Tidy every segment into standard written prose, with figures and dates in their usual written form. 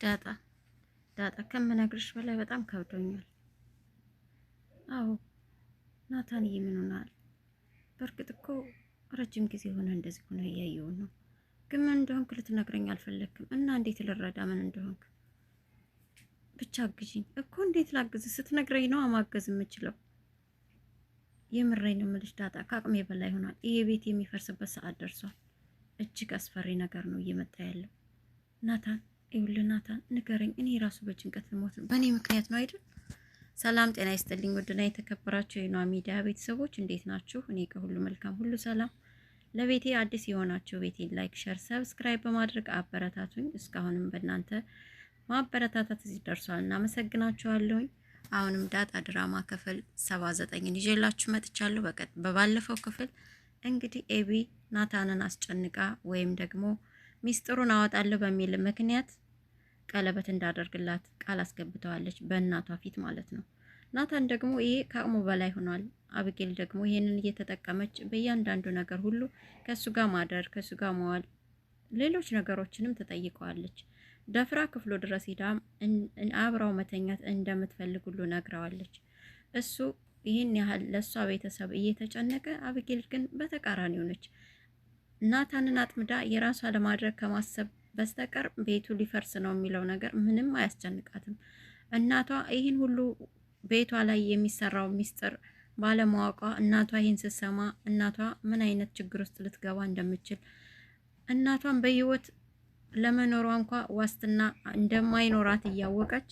ዳጣ ዳጣ ከምነግርሽ በላይ በጣም ከብዶኛል። አዎ ናታንዬ ምን ሆናል? በእርግጥ እኮ ረጅም ጊዜ ሆነ እንደዚህ ሆነ እያየሁ ነው። ግን ምን እንደሆንክ ልትነግረኝ አልፈለግክም እና እንዴት ልረዳ ምን እንደሆንክ? ብቻ አግዥኝ እኮ። እንዴት ላግዝ? ስትነግረኝ ነው ማገዝ የምችለው። የምሬን ነው የምልሽ ዳጣ፣ ከአቅሜ በላይ ሆኗል። ይሄ ቤት የሚፈርስበት ሰዓት ደርሷል። እጅግ አስፈሪ ነገር ነው እየመጣ ያለው። ናታን ይኸውልህ ናታን ንገረኝ። እኔ ራሱ በጭንቀት ልሞት ነው። በእኔ ምክንያት ነው አይደል? ሰላም ጤና ይስጥልኝ ውድና የተከበራችሁ የኗ ሚዲያ ቤተሰቦች እንዴት ናችሁ? እኔ ከሁሉ መልካም ሁሉ ሰላም። ለቤቴ አዲስ የሆናችሁ ቤቴን ላይክ፣ ሸር፣ ሰብስክራይብ በማድረግ አበረታቱኝ። እስካሁንም በእናንተ ማበረታታት እዚህ ደርሷል። እናመሰግናችኋለሁኝ። አሁንም ዳጣ ድራማ ክፍል 79ን ይዤላችሁ መጥቻለሁ። በባለፈው ክፍል እንግዲህ ኤቢ ናታንን አስጨንቃ ወይም ደግሞ ሚስጥሩን አወጣለሁ በሚል ምክንያት ቀለበት እንዳደርግላት ቃል አስገብተዋለች፣ በእናቷ ፊት ማለት ነው። ናታን ደግሞ ይሄ ከአቅሙ በላይ ሆኗል። አብጌል ደግሞ ይሄንን እየተጠቀመች በእያንዳንዱ ነገር ሁሉ ከሱ ጋር ማደር፣ ከሱ ጋር መዋል፣ ሌሎች ነገሮችንም ትጠይቀዋለች። ደፍራ ክፍሉ ድረስ ሄዳ አብራው መተኛት እንደምትፈልግ ሁሉ ነግረዋለች። እሱ ይህን ያህል ለእሷ ቤተሰብ እየተጨነቀ፣ አብጌል ግን በተቃራኒው ነች። ናታንን አጥምዳ የራሷ ለማድረግ ከማሰብ በስተቀር ቤቱ ሊፈርስ ነው የሚለው ነገር ምንም አያስጨንቃትም። እናቷ ይህን ሁሉ ቤቷ ላይ የሚሰራው ሚስጥር ባለማወቋ እናቷ ይህን ስትሰማ እናቷ ምን አይነት ችግር ውስጥ ልትገባ እንደምችል እናቷን በህይወት ለመኖሯ እንኳ ዋስትና እንደማይኖራት እያወቀች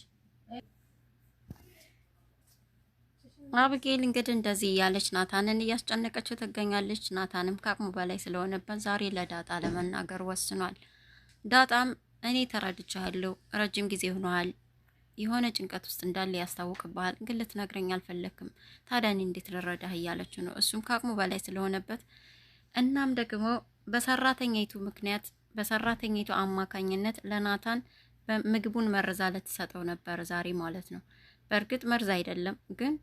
አብጌል እንግዲህ እንደዚህ እያለች ናታንን እያስጨነቀችው ትገኛለች። ናታንም ከአቅሙ በላይ ስለሆነበት ዛሬ ለዳጣ ለመናገር ወስኗል። ዳጣም እኔ ተረድቻለሁ፣ ረጅም ጊዜ ሆኗል፣ የሆነ ጭንቀት ውስጥ እንዳለ ያስታውቅብሃል፣ ግን ልትነግረኝ አልፈለክም። ታዲያ እኔ እንዴት ልረዳህ እያለችው ነው። እሱም ከአቅሙ በላይ ስለሆነበት እናም ደግሞ በሰራተኛይቱ ምክንያት በሰራተኛይቱ አማካኝነት ለናታን ምግቡን መርዛ ልትሰጠው ነበር ዛሬ ማለት ነው። በእርግጥ መርዝ አይደለም ግን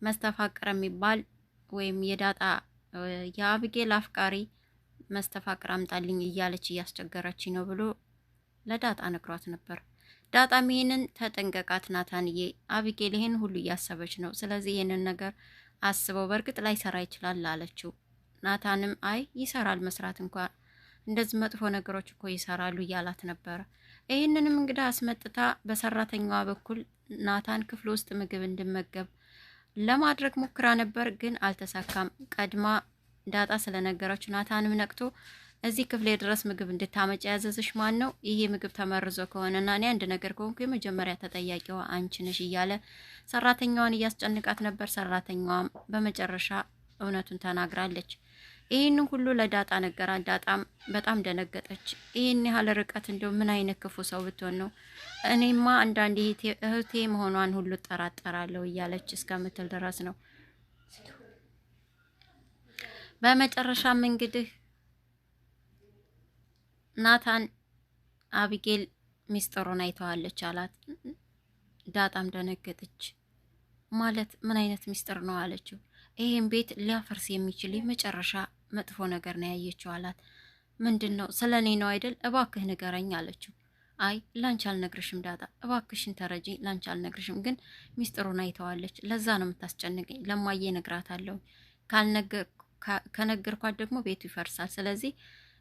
መስተፋቅር የሚባል ወይም የዳጣ የአብጌል አፍቃሪ መስተፋቅር አምጣልኝ እያለች እያስቸገረች ነው ብሎ ለዳጣ ነግሯት ነበር። ዳጣም ይሄንን ተጠንቀቃት ናታንዬ፣ አብጌል ይሄን ሁሉ እያሰበች ነው። ስለዚህ ይሄንን ነገር አስበው በእርግጥ ላይ ሰራ ይችላል አለችው። ናታንም አይ ይሰራል፣ መስራት እንኳን እንደዚህ መጥፎ ነገሮች እኮ ይሰራሉ እያላት ነበረ። ይህንንም እንግዲህ አስመጥታ በሰራተኛዋ በኩል ናታን ክፍል ውስጥ ምግብ እንዲመገብ ለማድረግ ሞክራ ነበር፣ ግን አልተሳካም። ቀድማ ዳጣ ስለነገረች ናታንም ነቅቶ እዚህ ክፍሌ ድረስ ምግብ እንድታመጪ ያዘዝሽ ማን ነው? ይሄ ምግብ ተመርዞ ከሆነና እኔ አንድ ነገር ከሆንኩ የመጀመሪያ ተጠያቂዋ አንቺ ነሽ እያለ ሰራተኛዋን እያስጨንቃት ነበር። ሰራተኛዋም በመጨረሻ እውነቱን ተናግራለች። ይህንን ሁሉ ለዳጣ ነገራት። ዳጣም በጣም ደነገጠች። ይህን ያህል ርቀት እንደው ምን አይነት ክፉ ሰው ብትሆን ነው? እኔማ አንዳንዴ እህቴ መሆኗን ሁሉ እጠራጠራለሁ እያለች እስከምትል ድረስ ነው። በመጨረሻም እንግዲህ ናታን አቢጌል ሚስጥሩን አይተዋለች አላት። ዳጣም ደነገጠች። ማለት ምን አይነት ሚስጥር ነው አለችው። ይሄን ቤት ሊያፈርስ የሚችል የመጨረሻ መጥፎ ነገር ነው ያየችው አላት። ምንድን ነው? ስለ እኔ ነው አይደል? እባክህ ንገረኝ አለችው። አይ ላንቺ አልነግርሽም ዳጣ፣ እባክሽን ተረጂ፣ ላንቺ አልነግርሽም። ግን ሚስጥሩን አይተዋለች፣ ለዛ ነው የምታስጨንቀኝ። ለማየ ነግራታለሁ፣ ከነገርኳት ደግሞ ቤቱ ይፈርሳል። ስለዚህ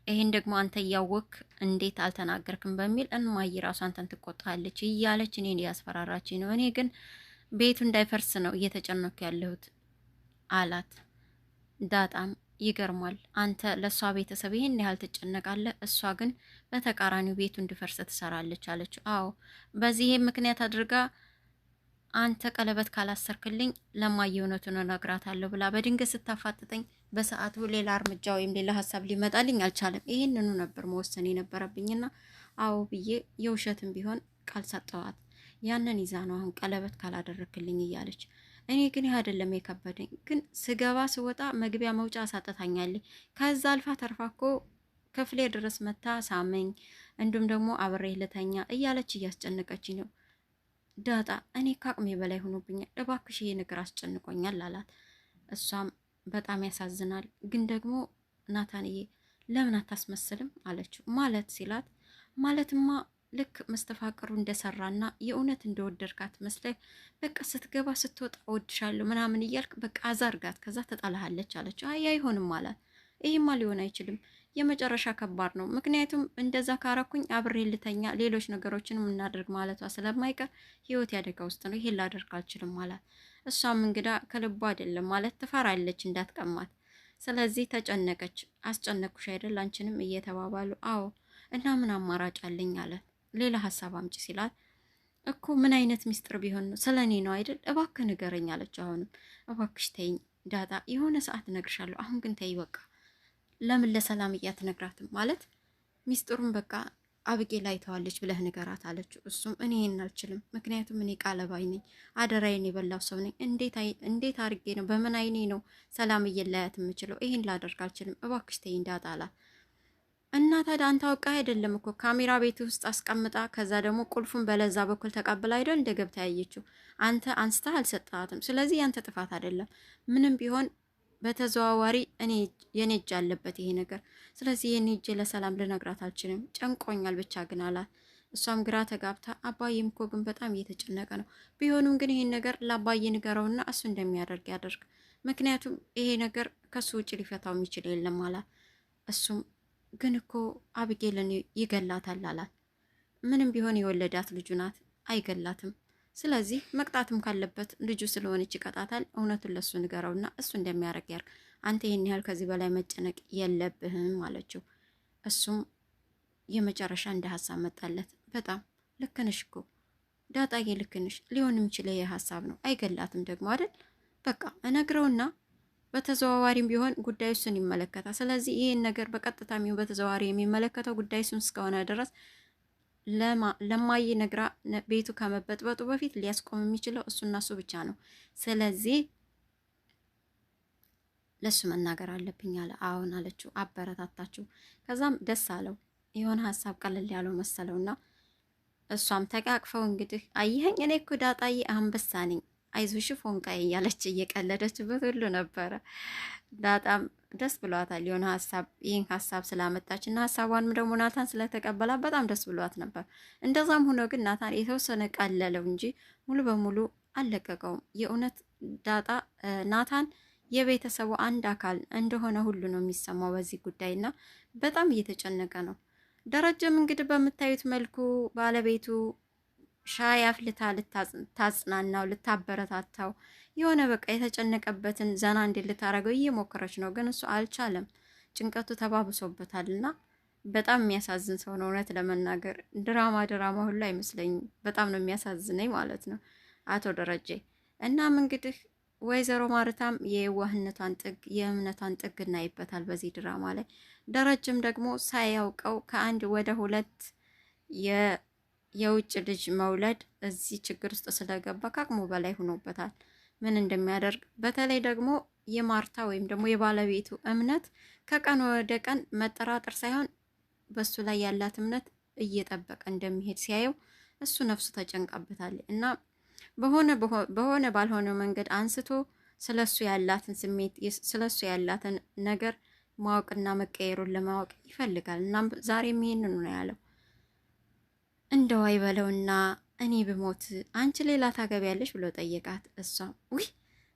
ይሄን ደግሞ አንተ እያወክ እንዴት አልተናገርክም? በሚል እማዬ ራሱ አንተን ትቆጣለች እያለች እኔን እያስፈራራችኝ ነው። እኔ ግን ቤቱ እንዳይፈርስ ነው እየተጨነኩ ያለሁት አላት። ዳጣም ይገርማል፣ አንተ ለእሷ ቤተሰብ ይህን ያህል ትጨነቃለህ፣ እሷ ግን በተቃራኒው ቤቱ እንዲፈርስ ትሰራለች አለችው። አዎ በዚህም ምክንያት አድርጋ አንተ ቀለበት ካላሰርክልኝ ለማየ እውነቱን እነግራታለሁ ብላ በድንገት ስታፋጥጠኝ በሰዓቱ ሌላ እርምጃ ወይም ሌላ ሀሳብ ሊመጣልኝ አልቻለም። ይህንኑ ነበር መወሰን የነበረብኝና አዎ ብዬ የውሸትም ቢሆን ቃል ሰጠዋት። ያንን ይዛ ነው አሁን ቀለበት ካላደረክልኝ እያለች። እኔ ግን ይህ አይደለም የከበደኝ፣ ግን ስገባ ስወጣ መግቢያ መውጫ አሳጥታኛለች። ከዛ አልፋ ተርፋ እኮ ክፍሌ ድረስ መታ ሳመኝ፣ እንዲሁም ደግሞ አብሬ ልተኛ እያለች እያስጨነቀችኝ ነው። ዳጣ እኔ ከአቅሜ በላይ ሆኖብኛል፣ እባክሽ ይሄ ነገር አስጨንቆኛል አላት። እሷም በጣም ያሳዝናል፣ ግን ደግሞ ናታንዬ ለምን አታስመስልም አለችው። ማለት ሲላት ማለትማ ልክ መስተፋቅሩ እንደሰራና የእውነት እንደወደድካት መስለህ በቃ ስትገባ ስትወጣ እወድሻለሁ ምናምን እያልክ በቃ አዛርጋት፣ ከዛ ትጠላሃለች አለችው። አይ አይሆንም አላት። ይሄማ ሊሆን አይችልም፣ የመጨረሻ ከባድ ነው። ምክንያቱም እንደዛ ካረኩኝ አብሬ ልተኛ ሌሎች ነገሮችንም እናደርግ ማለቷ ስለማይቀር ህይወት ያደጋ ውስጥ ነው፣ ይሄን ላደርግ አልችልም አላት። እሷም እንግዳ ከልቧ አይደለም ማለት ትፈራለች እንዳትቀማት። ስለዚህ ተጨነቀች። አስጨነቅኩሽ አይደል አንቺንም እየተባባሉ አዎ እና ምን አማራጭ አለኝ አለ። ሌላ ሀሳብ አምጪ ሲላት እኮ ምን አይነት ሚስጥር ቢሆን ነው? ስለ እኔ ነው አይደል? እባክህ ንገረኝ አለች። አሁንም እባክሽ ተይኝ ዳጣ፣ የሆነ ሰዓት እነግርሻለሁ፣ አሁን ግን ተይ በቃ። ለምን ለሰላም እያትነግራትም ማለት ሚስጥሩን በቃ አብጌል አይተዋለች ብለህ ንገራት አለችው። እሱም እኔ ይሄን አልችልም፣ ምክንያቱም እኔ ቃለባይ ነኝ፣ አደራዬን የበላው ሰው ነኝ። እንዴት አድርጌ ነው በምን አይኔ ነው ሰላም እየላያት የምችለው? ይሄን ላደርግ አልችልም፣ እባክሽ ተይ እንዳጣ አላት። እና ታዲያ አንተ አውቃ አይደለም እኮ ካሜራ ቤት ውስጥ አስቀምጣ ከዛ ደግሞ ቁልፉን በለዛ በኩል ተቀብላ አይደል እንደ ገብታ ያየችው። አንተ አንስተህ አልሰጣትም። ስለዚህ ያንተ ጥፋት አይደለም። ምንም ቢሆን በተዘዋዋሪ የኔ እጅ አለበት ይሄ ነገር። ስለዚህ የኔ እጅ ለሰላም ልነግራት አልችልም፣ ጨንቆኛል ብቻ ግን አላት። እሷም ግራ ተጋብታ አባዬም እኮ ግን በጣም እየተጨነቀ ነው። ቢሆንም ግን ይሄን ነገር ለአባዬ ንገረውና እሱ እንደሚያደርግ ያደርግ። ምክንያቱም ይሄ ነገር ከሱ ውጭ ሊፈታው የሚችል የለም አላት። እሱም ግን እኮ አብጌልን ይገላታል አላት። ምንም ቢሆን የወለዳት ልጁ ናት፣ አይገላትም። ስለዚህ መቅጣትም ካለበት ልጁ ስለሆነች ይቀጣታል። እውነቱን ለሱ ንገረውና እሱ እንደሚያደርግ ያርግ። አንተ ይህን ያህል ከዚህ በላይ መጨነቅ የለብህም አለችው። እሱም የመጨረሻ እንደ ሀሳብ መጣለት። በጣም ልክ ነሽ እኮ ዳጣዬ፣ ልክ ነሽ። ሊሆን የሚችል ይሄ ሀሳብ ነው፣ አይገላትም ደግሞ አይደል? በቃ እነግረውና በተዘዋዋሪም ቢሆን ጉዳዩ እሱን ይመለከታል። ስለዚህ ይህን ነገር በቀጥታ የሚሆን በተዘዋዋሪ የሚመለከተው ጉዳይ እሱን እስከሆነ ድረስ ለማየ ነግራ ቤቱ ከመበጥበጡ በፊት ሊያስቆም የሚችለው እሱና እሱ ብቻ ነው። ስለዚህ ለሱ መናገር አለብኝ አለ። አሁን አለችው፣ አበረታታችው። ከዛም ደስ አለው። የሆነ ሀሳብ ቀለል ያለው መሰለውና እሷም ተቃቅፈው እንግዲህ አየኸኝ፣ እኔ እኮ ዳጣዬ አንበሳ ነኝ፣ አይዞሽ ፎንቃዬ እያለች እየቀለደችበት ሁሉ ነበረ። ዳጣም ደስ ብሏታል የሆነ ሀሳብ ይህን ሀሳብ ስላመጣች እና ሀሳቧንም ደግሞ ናታን ስለተቀበላት በጣም ደስ ብሏት ነበር። እንደዛም ሆኖ ግን ናታን የተወሰነ ቀለለው እንጂ ሙሉ በሙሉ አልለቀቀውም። የእውነት ዳጣ ናታን የቤተሰቡ አንድ አካል እንደሆነ ሁሉ ነው የሚሰማው በዚህ ጉዳይ እና በጣም እየተጨነቀ ነው። ደረጀም እንግዲህ በምታዩት መልኩ ባለቤቱ ሻይ አፍልታ ልታጽናናው ልታበረታታው የሆነ በቃ የተጨነቀበትን ዘና እንዲል ልታረገው እየሞከረች ነው፣ ግን እሱ አልቻለም። ጭንቀቱ ተባብሶበታልና በጣም የሚያሳዝን ሰው ነው። እውነት ለመናገር ድራማ ሁሉ አይመስለኝም። በጣም ነው የሚያሳዝነኝ ማለት ነው አቶ ደረጀ። እናም እንግዲህ ወይዘሮ ማርታም የዋህነቷን ጥግ የእምነቷን ጥግ እናይበታል በዚህ ድራማ ላይ። ደረጀም ደግሞ ሳያውቀው ከአንድ ወደ ሁለት የውጭ ልጅ መውለድ እዚህ ችግር ውስጥ ስለገባ ከአቅሙ በላይ ሆኖበታል። ምን እንደሚያደርግ በተለይ ደግሞ የማርታ ወይም ደግሞ የባለቤቱ እምነት ከቀን ወደ ቀን መጠራጠር ሳይሆን በሱ ላይ ያላት እምነት እየጠበቀ እንደሚሄድ ሲያየው እሱ ነፍሱ ተጨንቃበታል እና በሆነ ባልሆነ መንገድ አንስቶ ስለሱ ያላትን ስሜት ስለሱ ያላትን ነገር ማወቅና መቀየሩን ለማወቅ ይፈልጋል። እናም ዛሬም ይሄንን ነው ያለው። እንደው አይበለውና እኔ ብሞት አንቺ ሌላ ታገቢያለሽ ብሎ ጠየቃት። እሷም ውይ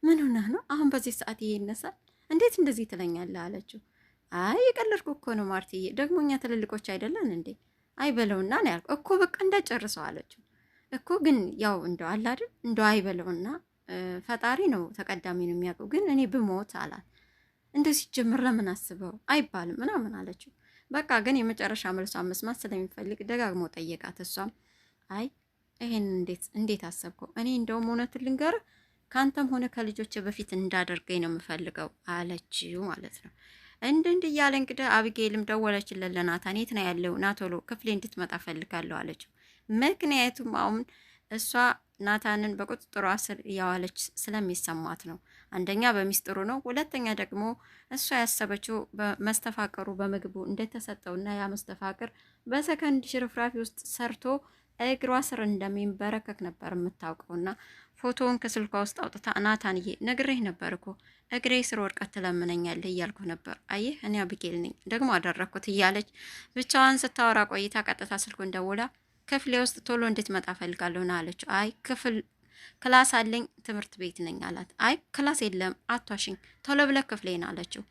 ምን ሆነህ ነው አሁን በዚህ ሰዓት ይሄ ይነሳል? እንዴት እንደዚህ ትለኛለህ አለችው። አይ የቀለድኩ እኮ ነው ማርትዬ፣ ደግሞ እኛ ትልልቆች አይደለን እንዴ? አይበለውና ነው ያልኩ እኮ በቃ እንዳጨርሰው አለችው። እኮ ግን ያው እንደው አለ አይደል እንደው አይበለውና ፈጣሪ ነው ተቀዳሚ ነው የሚያውቀው፣ ግን እኔ ብሞት አላት። እንደው ሲጀምር ለምን አስበው አይባልም ምናምን አለችው። በቃ ግን የመጨረሻ መልሷን መስማት ስለሚፈልግ ደጋግሞ ጠየቃት። እሷም አይ ይሄን እንዴት አሰብከው? እኔ እንደውም እውነቱን ልንገርህ ካንተም ሆነ ከልጆች በፊት እንዳደርገኝ ነው የምፈልገው አለችው ማለት ነው። እንድ እያለ እንግዲህ አብጌልም ደወለችለት ለናታን። የት ነው ያለው? ና ቶሎ ክፍሌ እንድትመጣ ፈልጋለሁ አለችው። ምክንያቱም አሁን እሷ ናታንን በቁጥጥሯ ስር እያዋለች ስለሚሰማት ነው። አንደኛ በሚስጥሩ ነው፣ ሁለተኛ ደግሞ እሷ ያሰበችው በመስተፋቀሩ በምግቡ እንደተሰጠውና ያ መስተፋቅር በሰከንድ ሽርፍራፊ ውስጥ ሰርቶ እግሯ ስር እንደሚንበረከክ ነበር የምታውቀውና ፎቶውን ከስልኳ ውስጥ አውጥታ ናታንዬ ነግሬህ ነበር እኮ እግሬ ስር ወድቀት ትለምነኛለህ እያልኩ ነበር። አየህ እኔ አብጌል ነኝ ደግሞ አደረግኩት እያለች ብቻዋን ስታወራ ቆይታ ቀጥታ ስልኩን ደውላ ክፍሌ ውስጥ ቶሎ እንድትመጣ ፈልጋለሁ ና አለችው። አይ ክላስ አለኝ ትምህርት ቤት ነኝ አላት። አይ ክላስ የለም አቷሽኝ፣ ቶሎ ብለህ ክፍሌ ና አለችው።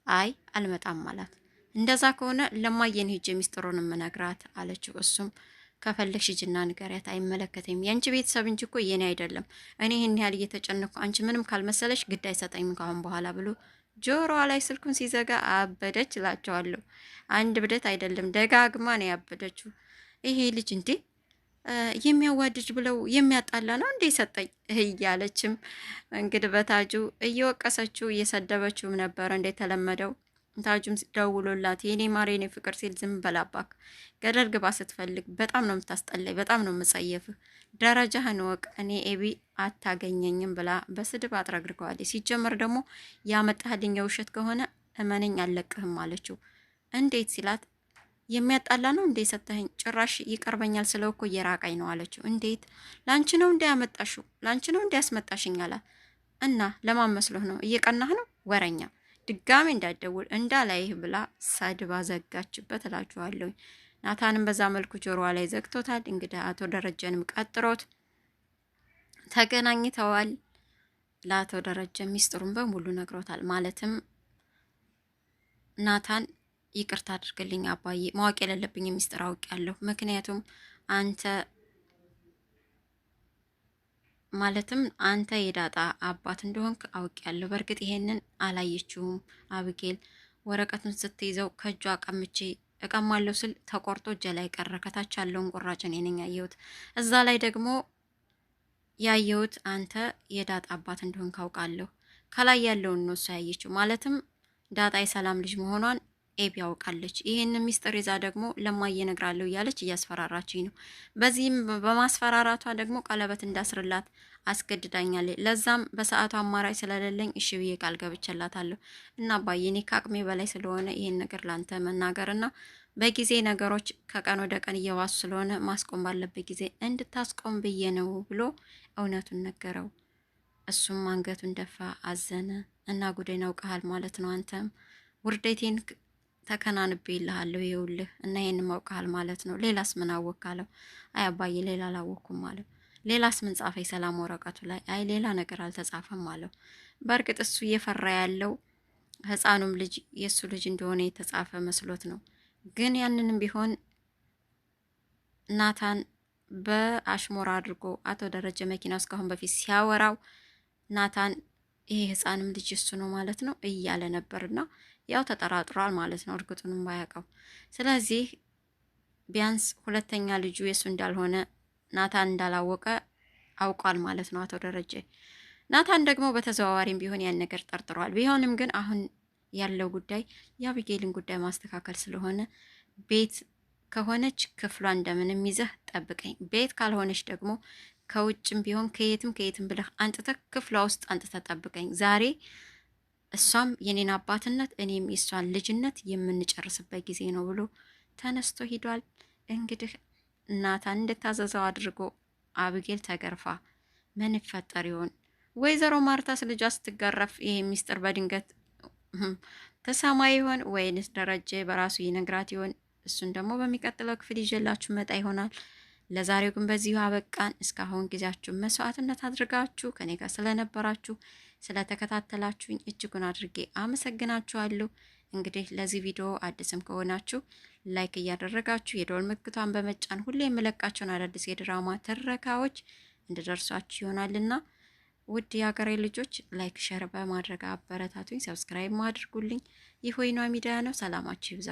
አይ አልመጣም አላት። እንደዛ ከሆነ ለማየን ሂጅ ሚስጥሩን ምነግራት አለችው። እሱም ከፈለግሽ ሂጂና ንገሪያት፣ አይመለከተኝም፣ የአንቺ ቤተሰብ እንጂ እኮ የኔ አይደለም። እኔ ይህን ያህል እየተጨነኩ አንቺ ምንም ካልመሰለሽ ግድ አይሰጠኝም ካሁን በኋላ ብሎ ጆሮዋ ላይ ስልኩን ሲዘጋ አበደች እላቸዋለሁ። አንድ ብደት አይደለም ደጋግማ ነው ያበደችው። ይሄ ልጅ እንዴ የሚያዋድድ ብለው የሚያጣላ ነው እንዴ ሰጠኝ እያለችም እንግዲህ በታጁ እየወቀሰችው እየሰደበችውም ነበረ እንደተለመደው። ታጁም ደውሎላት የኔ ማር የኔ ፍቅር ሲል ዝም በላባክ ገደል ግባ ስትፈልግ በጣም ነው የምታስጠላኝ፣ በጣም ነው የምጸየፍህ፣ ደረጃህን ወቅ፣ እኔ ኤቢ አታገኘኝም ብላ በስድብ አጥረግርገዋለች። ሲጀመር ደግሞ ያመጣህልኝ የውሸት ከሆነ እመነኝ አለቅህም አለችው። እንዴት ሲላት የሚያጣላ ነው እንዴ ሰተኸኝ? ጭራሽ ይቀርበኛል ስለው እኮ እየራቀኝ ነው አለችው። እንዴት ላንቺ ነው እንዴ ያመጣሽው? ላንቺ ነው እንዴ ያስመጣሽኝ አላት። እና ለማን መስሎህ ነው? እየቀናህ ነው ወረኛ፣ ድጋሜ እንዳትደውል እንዳላይህ ብላ ሰድባ ዘጋችበት እላችኋለሁ። ናታንም በዛ መልኩ ጆሮዋ ላይ ዘግቶታል። እንግዲህ አቶ ደረጀንም ቀጥሮት ተገናኝተዋል። ለአቶ ደረጀ ሚስጥሩን በሙሉ ነግሮታል። ማለትም ናታን ይቅርታ አድርግልኝ አባዬ፣ ማወቅ የሌለብኝ ሚስጥር አውቄያለሁ። ምክንያቱም አንተ የዳጣ አባት እንደሆንክ አውቄያለሁ። በእርግጥ ይሄንን አላየችውም አብጌል። ወረቀቱን ስትይዘው ከእጇ ቀምቼ እቀማለሁ ስል ተቆርጦ እጄ ላይ ቀረ። ከታች ያለውን ቁራጭ እኔ ነኝ ያየሁት። እዛ ላይ ደግሞ ያየሁት አንተ የዳጣ አባት እንደሆንክ አውቃለሁ። ከላይ ያለውን ነው እሷ ያየችው። ማለትም ዳጣ የሰላም ልጅ መሆኗን ኤቢ ያውቃለች። ይሄን ሚስጥር ይዛ ደግሞ ለማየ እነግራለሁ እያለች እያስፈራራችኝ ነው። በዚህም በማስፈራራቷ ደግሞ ቀለበት እንዳስርላት አስገድዳኛለች። ለዛም በሰዓቱ አማራጭ ስለሌለኝ እሺ ብዬ ቃል ገብቼላታለሁ። እና አባዬ እኔ ከአቅሜ በላይ ስለሆነ ይሄን ነገር ላንተ መናገርና በጊዜ ነገሮች ከቀን ወደ ቀን እየባሱ ስለሆነ ማስቆም ባለበት ጊዜ እንድታስቆም ብዬ ነው ብሎ እውነቱን ነገረው። እሱም አንገቱን ደፋ፣ አዘነ። እና ጉዴን አውቀሃል ማለት ነው፣ አንተም ውርደቴን ተከናንቤ ይልሃለሁ ይውልህ እና ይሄን ማውቀሃል ማለት ነው። ሌላስ ምን አወካለው? አይ አባዬ ሌላ አላወኩም አለው። ሌላስ ምን ጻፈ ሰላም ወረቀቱ ላይ? አይ ሌላ ነገር አልተጻፈም አለው። በእርግጥ እሱ እየፈራ ያለው ህፃኑም ልጅ የሱ ልጅ እንደሆነ የተጻፈ መስሎት ነው። ግን ያንንም ቢሆን ናታን በአሽሞራ አድርጎ አቶ ደረጀ መኪና ውስጥ ካሁን በፊት ሲያወራው ናታን ይሄ ህፃንም ልጅ እሱ ነው ማለት ነው እያለ ነበርና ያው ተጠራጥሯል ማለት ነው፣ እርግጡንም ባያውቀው። ስለዚህ ቢያንስ ሁለተኛ ልጁ የሱ እንዳልሆነ ናታን እንዳላወቀ አውቋል ማለት ነው አቶ ደረጀ። ናታን ደግሞ በተዘዋዋሪም ቢሆን ያን ነገር ጠርጥሯል። ቢሆንም ግን አሁን ያለው ጉዳይ የአቢጌልን ጉዳይ ማስተካከል ስለሆነ ቤት ከሆነች ክፍሏ እንደምንም ይዘህ ጠብቀኝ፣ ቤት ካልሆነች ደግሞ ከውጭም ቢሆን ከየትም ብለህ አንጥተህ ክፍሏ ውስጥ አንጥተህ ጠብቀኝ። ዛሬ እሷም የኔን አባትነት እኔም የሷን ልጅነት የምንጨርስበት ጊዜ ነው ብሎ ተነስቶ ሂዷል። እንግዲህ ናታን እንደታዘዘው አድርጎ አብጌል ተገርፋ ምን ይፈጠር ይሆን? ወይዘሮ ማርታስ ልጇ ስትገረፍ ይሄ ሚስጥር በድንገት ተሰማ ይሆን ወይንስ ደረጀ በራሱ ይነግራት ይሆን? እሱን ደግሞ በሚቀጥለው ክፍል ይዤላችሁ መጣ ይሆናል። ለዛሬው ግን በዚሁ አበቃን። እስካሁን ጊዜያችሁን መስዋዕትነት አድርጋችሁ ከኔ ጋር ስለነበራችሁ ስለተከታተላችሁኝ እጅጉን አድርጌ አመሰግናችኋለሁ። እንግዲህ ለዚህ ቪዲዮ አዲስም ከሆናችሁ ላይክ እያደረጋችሁ የደወል ምልክቷን በመጫን ሁሌ የምለቃቸውን አዳዲስ የድራማ ትረካዎች እንድደርሷችሁ ይሆናልና ውድ የሀገሬ ልጆች ላይክ ሸር በማድረግ አበረታቱኝ። ሰብስክራይብ ማድርጉልኝ። ይህ ወይኗ ሚዲያ ነው። ሰላማችሁ ይብዛ።